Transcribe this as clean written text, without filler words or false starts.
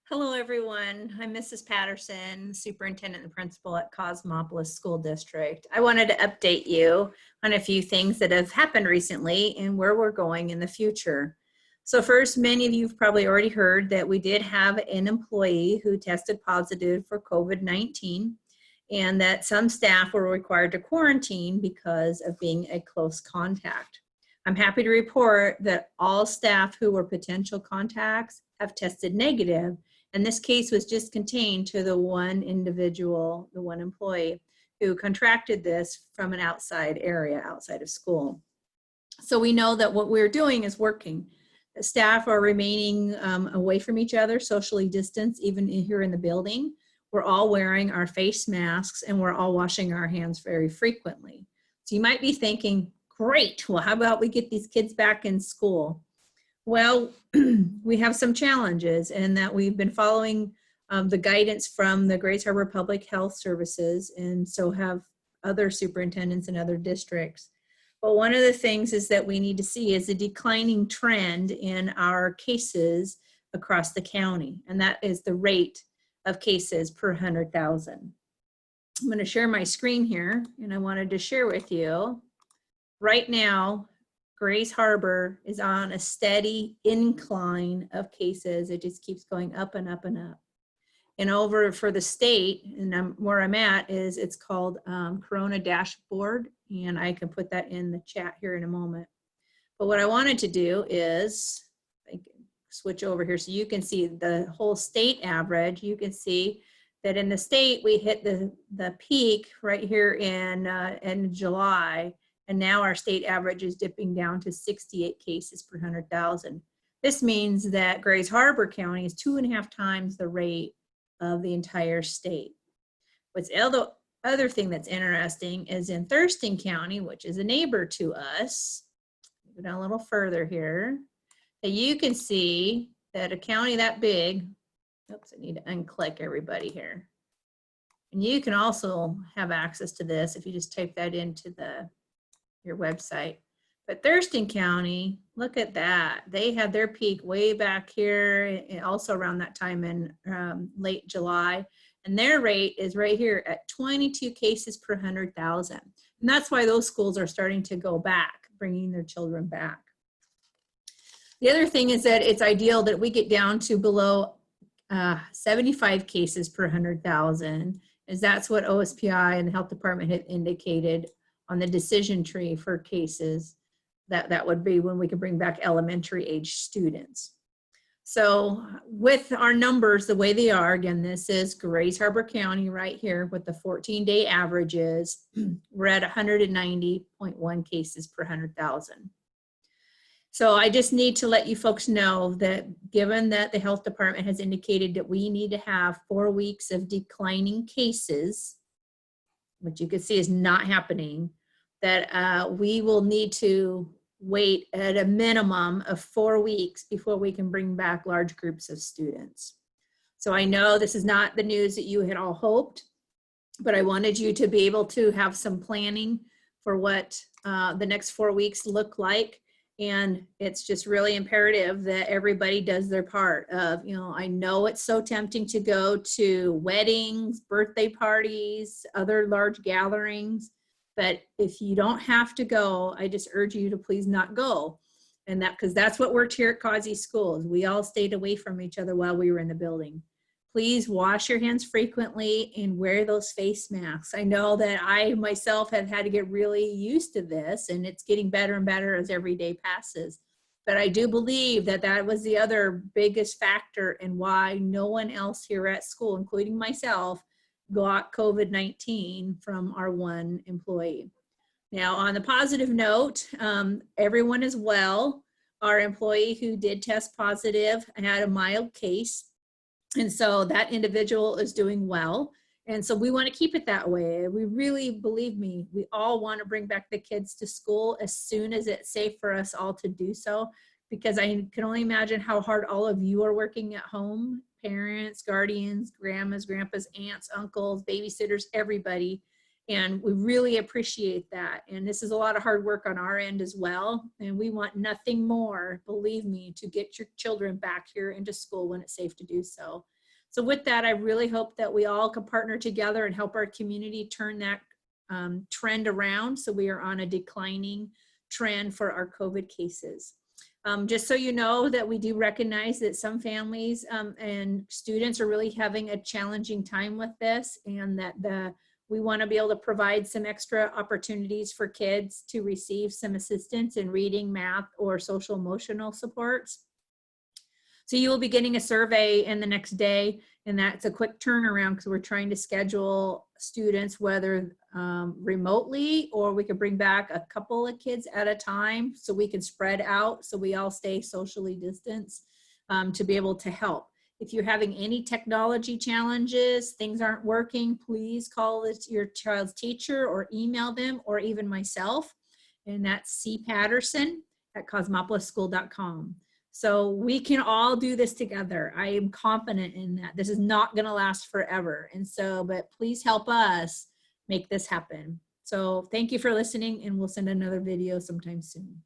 Hello, everyone. I'm Mrs. Patterson, Superintendent and Principal at Cosmopolis School District. I wanted to update you on a few things that have happened recently and where we're going in the future. So first, many of you have probably already heard that we did have an employee who tested positive for COVID-19 and that some staff were required to quarantine because of being a close contact. I'm happy to report that all staff who were potential contacts have tested negative. And this case was just contained to the one individual, the one employee who contracted this from an outside area, outside of school. So we know that what we're doing is working. The staff are remaining away from each other, socially distanced, even here in the building. We're all wearing our face masks and we're all washing our hands very frequently. So you might be thinking, great, well, how about we get these kids back in school? Well, we have some challenges in that we've been following the guidance from the Grays Harbor Public Health Services, and so have other superintendents in other districts. But one of the things is that we need to see is a declining trend in our cases across the county, and that is the rate of cases per 100,000. I'm going to share my screen here, and I wanted to share with you right now. Grays Harbor is on a steady incline of cases. It just keeps going up and up and up. And over for the state, and where I'm at is it's called Corona Dashboard, and I can put that in the chat here in a moment. But what I wanted to do is, I can switch over here so you can see the whole state average. You can see that in the state we hit the peak right here in July. And now our state average is dipping down to 68 cases per 100,000. This means that Grays Harbor County is 2.5 times the rate of the entire state. What's the other thing that's interesting is in Thurston County, which is a neighbor to us, go down a little further here, that you can see that a county that big, oops, I need to unclick everybody here. And you can also have access to this if you just type that into your website. But Thurston County, look at that. They had their peak way back here, and also around that time in late July. And their rate is right here at 22 cases per 100,000. And that's why those schools are starting to go back, bringing their children back. The other thing is that it's ideal that we get down to below 75 cases per 100,000, as that's what OSPI and the health department had indicated on the decision tree for cases. That would be when we could bring back elementary age students. So with our numbers the way they are, again, this is Grays Harbor County right here with the 14-day averages. We're at 190.1 cases per 100,000. So I just need to let you folks know that given that the health department has indicated that we need to have 4 weeks of declining cases, which you can see is not happening, that we will need to wait at a minimum of 4 weeks before we can bring back large groups of students. So I know this is not the news that you had all hoped, but I wanted you to be able to have some planning for what the next 4 weeks look like. And it's just really imperative that everybody does their part of, I know it's so tempting to go to weddings, birthday parties, other large gatherings, but if you don't have to go, I just urge you to please not go. And because that's what worked here at Causey Schools. We all stayed away from each other while we were in the building. Please wash your hands frequently and wear those face masks. I know that I myself have had to get really used to this, and it's getting better and better as every day passes. But I do believe that that was the other biggest factor in why no one else here at school, including myself, got COVID-19 from our one employee. Now, on the positive note, everyone is well. Our employee who did test positive had a mild case. And so that individual is doing well. And so we want to keep it that way. We really, believe me, we all want to bring back the kids to school as soon as it's safe for us all to do so, because I can only imagine how hard all of you are working at home, parents, guardians, grandmas, grandpas, aunts, uncles, babysitters, everybody. And we really appreciate that. And this is a lot of hard work on our end as well. And we want nothing more, believe me, to get your children back here into school when it's safe to do so. So with that, I really hope that we all can partner together and help our community turn that trend around, so we are on a declining trend for our COVID cases. Just so you know that we do recognize that some families and students are really having a challenging time with this, and that we want to be able to provide some extra opportunities for kids to receive some assistance in reading, math, or social emotional supports. So you will be getting a survey in the next day, and that's a quick turnaround because we're trying to schedule students, whether remotely, or we could bring back a couple of kids at a time so we can spread out so we all stay socially distanced to be able to help. If you're having any technology challenges, things aren't working, please call your child's teacher or email them, or even myself, and that's cpatterson@cosmopolisschool.com. So we can all do this together. I am confident in that. This is not going to last forever. And so, but please help us make this happen. So thank you for listening, and we'll send another video sometime soon.